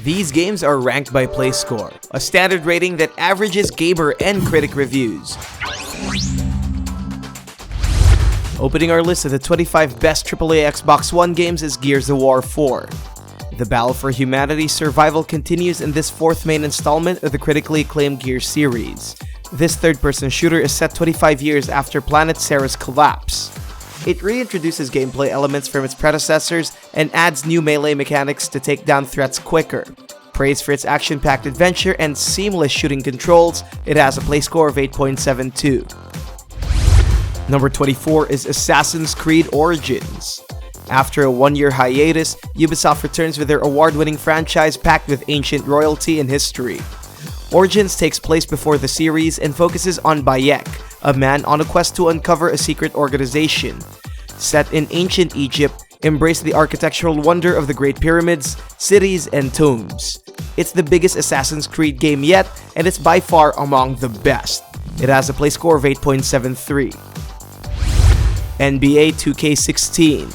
These games are ranked by play score, a standard rating that averages gamer and critic reviews. Opening our list of the 25 best AAA Xbox One games is Gears of War 4. The battle for humanity's survival continues in this fourth main installment of the critically acclaimed Gears series. This third-person shooter is set 25 years after planet Ceres' collapse. It reintroduces gameplay elements from its predecessors and adds new melee mechanics to take down threats quicker. Praised for its action-packed adventure and seamless shooting controls, it has a play score of 8.72. Number 24 is Assassin's Creed Origins. After a one-year hiatus, Ubisoft returns with their award-winning franchise packed with ancient royalty and history. Origins takes place before the series and focuses on Bayek, a man on a quest to uncover a secret organization. Set in ancient Egypt, embrace the architectural wonder of the Great Pyramids, cities, and tombs. It's the biggest Assassin's Creed game yet, and it's by far among the best. It has a play score of 8.73. NBA 2K16.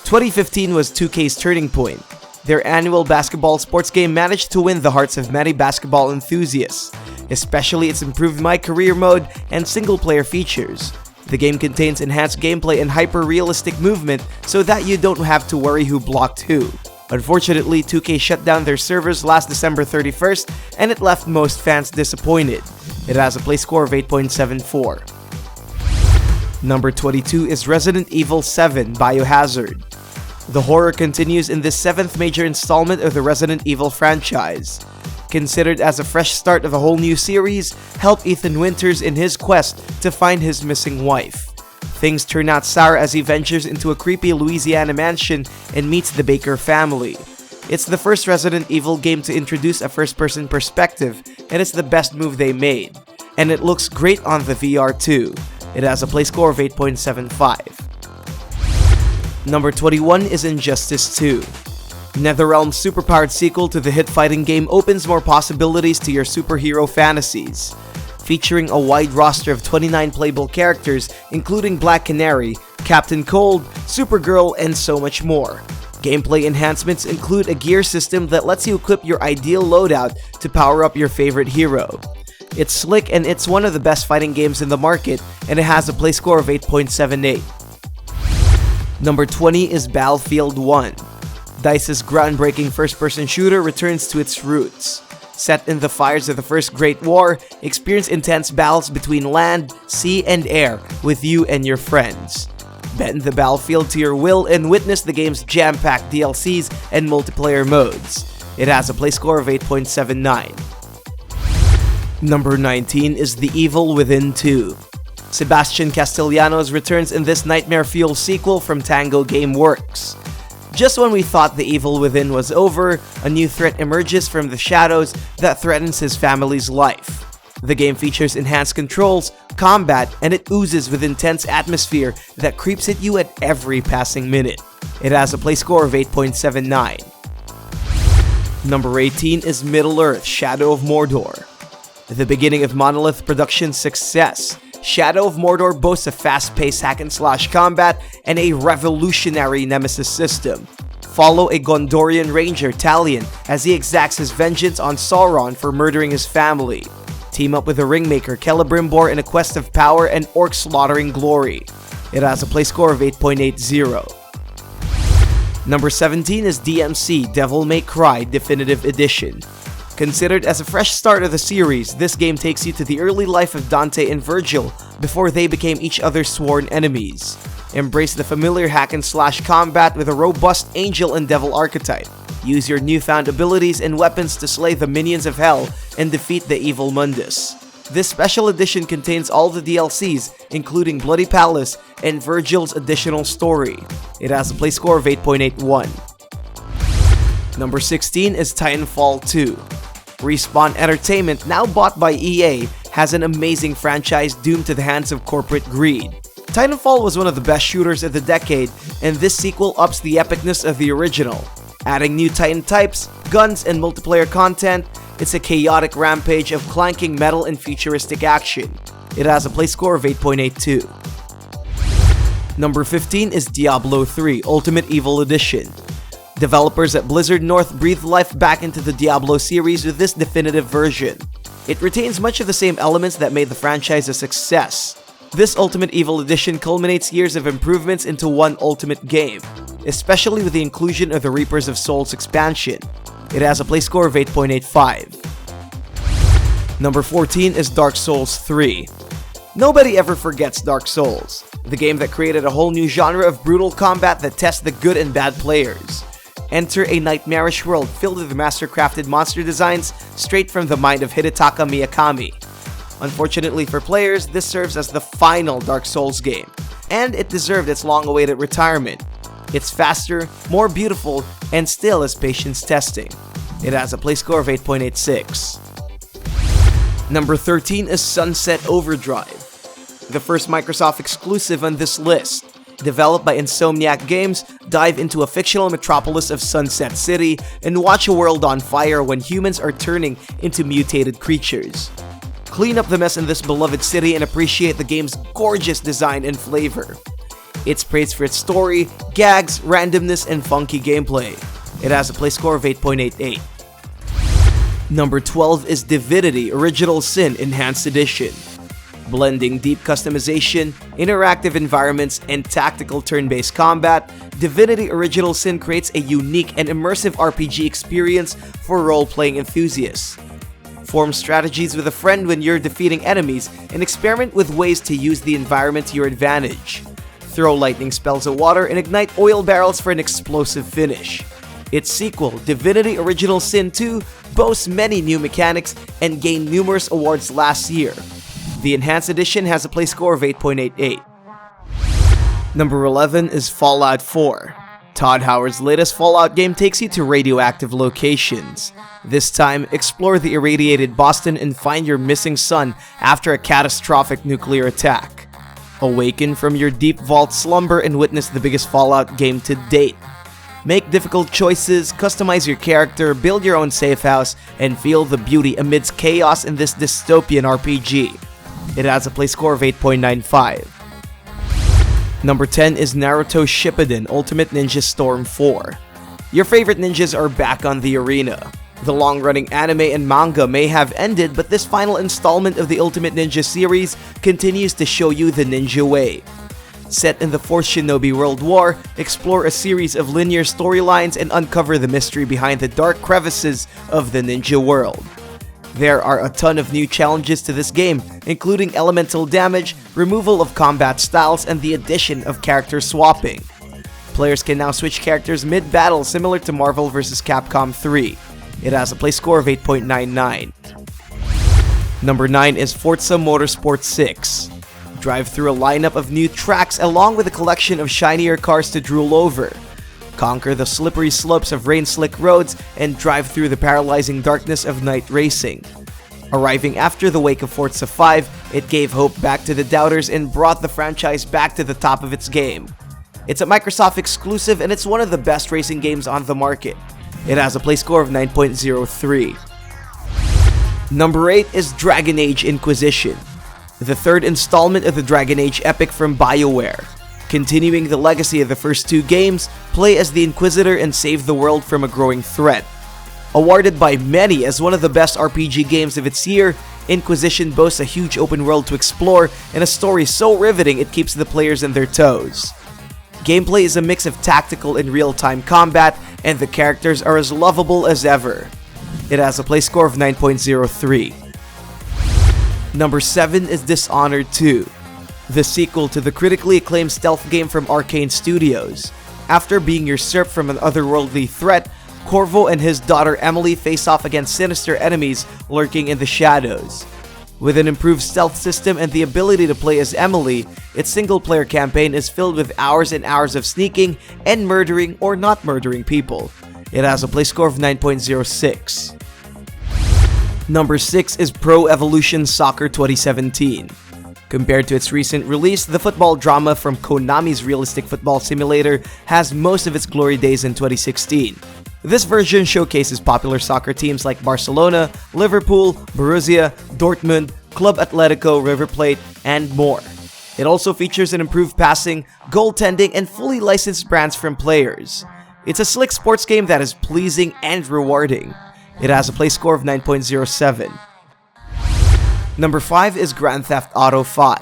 2015 was 2K's turning point. Their annual basketball sports game managed to win the hearts of many basketball enthusiasts, especially its improved My Career mode and single-player features. The game contains enhanced gameplay and hyper-realistic movement so that you don't have to worry who blocked who. Unfortunately, 2K shut down their servers last December 31st, and it left most fans disappointed. It has a play score of 8.74. Number 22 is Resident Evil 7 Biohazard. The horror continues in this 7th major installment of the Resident Evil franchise. Considered as a fresh start of a whole new series, help Ethan Winters in his quest to find his missing wife. Things turn out sour as he ventures into a creepy Louisiana mansion and meets the Baker family. It's the first Resident Evil game to introduce a first-person perspective, and it's the best move they made. And it looks great on the VR too. It has a play score of 8.75. Number 21 is Injustice 2. NetherRealm's superpowered sequel to the hit fighting game opens more possibilities to your superhero fantasies. Featuring a wide roster of 29 playable characters, including Black Canary, Captain Cold, Supergirl, and so much more. Gameplay enhancements include a gear system that lets you equip your ideal loadout to power up your favorite hero. It's slick and it's one of the best fighting games in the market, and it has a play score of 8.78. Number 20 is Battlefield 1. DICE's groundbreaking first-person shooter returns to its roots. Set in the fires of the First Great War, experience intense battles between land, sea, and air with you and your friends. Bend the battlefield to your will and witness the game's jam-packed DLCs and multiplayer modes. It has a play score of 8.79. Number 19 is The Evil Within 2. Sebastian Castellanos returns in this nightmare-fueled sequel from Tango Gameworks. Just when we thought The Evil Within was over, a new threat emerges from the shadows that threatens his family's life. The game features enhanced controls, combat, and it oozes with intense atmosphere that creeps at you at every passing minute. It has a play score of 8.79. Number 18 is Middle-earth: Shadow of Mordor. The beginning of Monolith Productions' success, Shadow of Mordor boasts a fast-paced hack-and-slash combat and a revolutionary nemesis system. Follow a Gondorian ranger, Talion, as he exacts his vengeance on Sauron for murdering his family. Team up with the Ringmaker, Celebrimbor, in a quest of power and orc slaughtering glory. It has a play score of 8.80. Number 17 is DMC Devil May Cry Definitive Edition. Considered as a fresh start of the series, this game takes you to the early life of Dante and Virgil before they became each other's sworn enemies. Embrace the familiar hack-and-slash combat with a robust angel and devil archetype. Use your newfound abilities and weapons to slay the minions of hell and defeat the evil Mundus. This special edition contains all the DLCs, including Bloody Palace and Virgil's additional story. It has a play score of 8.81. Number 16 is Titanfall 2. Respawn Entertainment, now bought by EA, has an amazing franchise doomed to the hands of corporate greed. Titanfall was one of the best shooters of the decade, and this sequel ups the epicness of the original. Adding new Titan types, guns, and multiplayer content, it's a chaotic rampage of clanking metal and futuristic action. It has a play score of 8.82. Number 15 is Diablo 3 Ultimate Evil Edition. Developers at Blizzard North breathed life back into the Diablo series with this definitive version. It retains much of the same elements that made the franchise a success. This Ultimate Evil Edition culminates years of improvements into one ultimate game, especially with the inclusion of the Reapers of Souls expansion. It has a play score of 8.85. Number 14 is Dark Souls 3. Nobody ever forgets Dark Souls, the game that created a whole new genre of brutal combat that tests the good and bad players. Enter a nightmarish world filled with master-crafted monster designs straight from the mind of Hidetaka Miyakami. Unfortunately for players, this serves as the final Dark Souls game, and it deserved its long-awaited retirement. It's faster, more beautiful, and still is patience testing. It has a play score of 8.86. Number 13 is Sunset Overdrive, the first Microsoft exclusive on this list. Developed by Insomniac Games, dive into a fictional metropolis of Sunset City and watch a world on fire when humans are turning into mutated creatures. Clean up the mess in this beloved city and appreciate the game's gorgeous design and flavor. It's praised for its story, gags, randomness, and funky gameplay. It has a play score of 8.88. Number 12 is Divinity Original Sin Enhanced Edition. Blending deep customization, interactive environments, and tactical turn-based combat, Divinity Original Sin creates a unique and immersive RPG experience for role-playing enthusiasts. Form strategies with a friend when you're defeating enemies, and experiment with ways to use the environment to your advantage. Throw lightning spells at water and ignite oil barrels for an explosive finish. Its sequel, Divinity Original Sin 2, boasts many new mechanics and gained numerous awards last year. The Enhanced Edition has a play score of 8.88. Number 11 is Fallout 4. Todd Howard's latest Fallout game takes you to radioactive locations. This time, explore the irradiated Boston and find your missing son after a catastrophic nuclear attack. Awaken from your deep vault slumber and witness the biggest Fallout game to date. Make difficult choices, customize your character, build your own safe house, and feel the beauty amidst chaos in this dystopian RPG. It has a play score of 8.95. Number 10 is Naruto Shippuden Ultimate Ninja Storm 4. Your favorite ninjas are back on the arena. The long-running anime and manga may have ended, but this final installment of the Ultimate Ninja series continues to show you the ninja way. Set in the Fourth Shinobi World War, explore a series of linear storylines and uncover the mystery behind the dark crevices of the ninja world. There are a ton of new challenges to this game, including elemental damage, removal of combat styles, and the addition of character swapping. Players can now switch characters mid-battle similar to Marvel vs. Capcom 3. It has a play score of 8.99. Number 9 is Forza Motorsport 6. Drive through a lineup of new tracks along with a collection of shinier cars to drool over. Conquer the slippery slopes of rain-slick roads and drive through the paralyzing darkness of night racing. Arriving after the wake of Forza 5, it gave hope back to the doubters and brought the franchise back to the top of its game. It's a Microsoft exclusive and it's one of the best racing games on the market. It has a play score of 9.03. Number 8 is Dragon Age Inquisition, the third installment of the Dragon Age epic from BioWare. Continuing the legacy of the first two games, play as the Inquisitor and save the world from a growing threat. Awarded by many as one of the best RPG games of its year, Inquisition boasts a huge open world to explore and a story so riveting it keeps the players on their toes. Gameplay is a mix of tactical and real-time combat, and the characters are as lovable as ever. It has a play score of 9.03. Number 7 is Dishonored 2, the sequel to the critically acclaimed stealth game from Arcane Studios. After being usurped from an otherworldly threat, Corvo and his daughter Emily face off against sinister enemies lurking in the shadows. With an improved stealth system and the ability to play as Emily, its single-player campaign is filled with hours and hours of sneaking and murdering or not murdering people. It has a play score of 9.06. Number 6 is Pro Evolution Soccer 2017. Compared to its recent release, the football drama from Konami's realistic football simulator has most of its glory days in 2016. This version showcases popular soccer teams like Barcelona, Liverpool, Borussia, Dortmund, Club Atletico, River Plate, and more. It also features an improved passing, goaltending, and fully licensed brands from players. It's a slick sports game that is pleasing and rewarding. It has a play score of 9.07. Number 5 is Grand Theft Auto 5.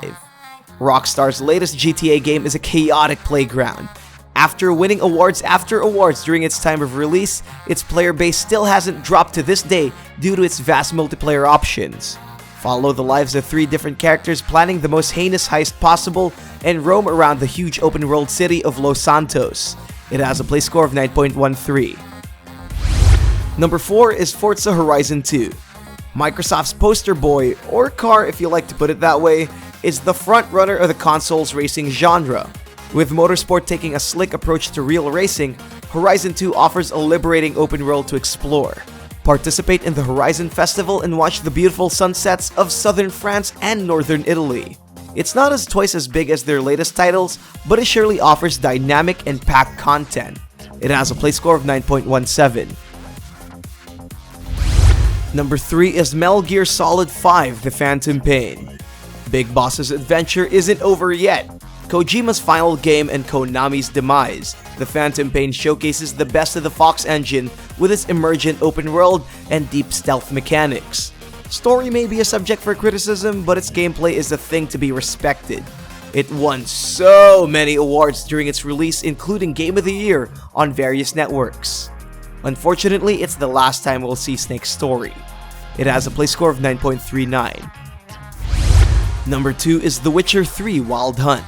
Rockstar's latest GTA game is a chaotic playground. After winning awards after awards during its time of release, its player base still hasn't dropped to this day due to its vast multiplayer options. Follow the lives of 3 different characters planning the most heinous heist possible and roam around the huge open-world city of Los Santos. It has a play score of 9.13. Number 4 is Forza Horizon 2. Microsoft's poster boy, or car if you like to put it that way, is the front-runner of the console's racing genre. With Motorsport taking a slick approach to real racing, Horizon 2 offers a liberating open world to explore. Participate in the Horizon Festival and watch the beautiful sunsets of southern France and northern Italy. It's not as twice as big as their latest titles, but it surely offers dynamic and packed content. It has a play score of 9.17. Number 3 is Metal Gear Solid 5: The Phantom Pain. Big Boss's adventure isn't over yet. Kojima's final game and Konami's demise, The Phantom Pain showcases the best of the Fox engine with its emergent open world and deep stealth mechanics. Story may be a subject for criticism, but its gameplay is a thing to be respected. It won so many awards during its release, including Game of the Year on various networks. Unfortunately, it's the last time we'll see Snake's story. It has a play score of 9.39. Number 2 is The Witcher 3: Wild Hunt.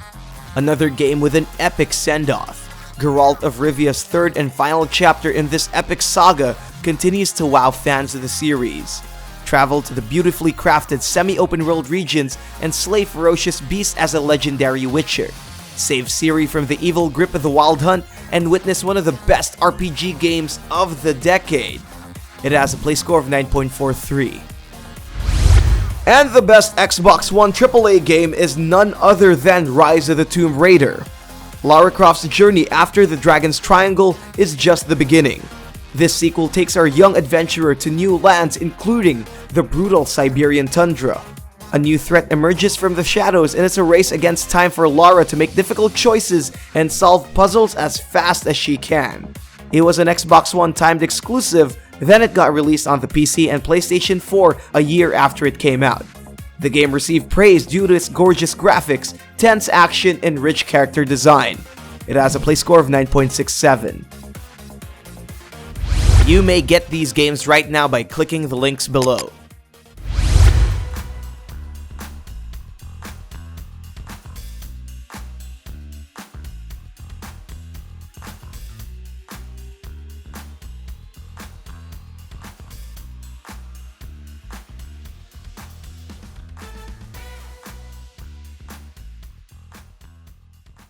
Another game with an epic send-off. Geralt of Rivia's third and final chapter in this epic saga continues to wow fans of the series. Travel to the beautifully crafted semi-open world regions and slay ferocious beasts as a legendary Witcher. Save Ciri from the evil grip of the Wild Hunt and witness one of the best RPG games of the decade. It has a play score of 9.43. And the best Xbox One AAA game is none other than Rise of the Tomb Raider. Lara Croft's journey after the Dragon's Triangle is just the beginning. This sequel takes our young adventurer to new lands, including the brutal Siberian tundra. A new threat emerges from the shadows, and it's a race against time for Lara to make difficult choices and solve puzzles as fast as she can. It was an Xbox One timed exclusive, then it got released on the PC and PlayStation 4 a year after it came out. The game received praise due to its gorgeous graphics, tense action, and rich character design. It has a play score of 9.67. You may get these games right now by clicking the links below.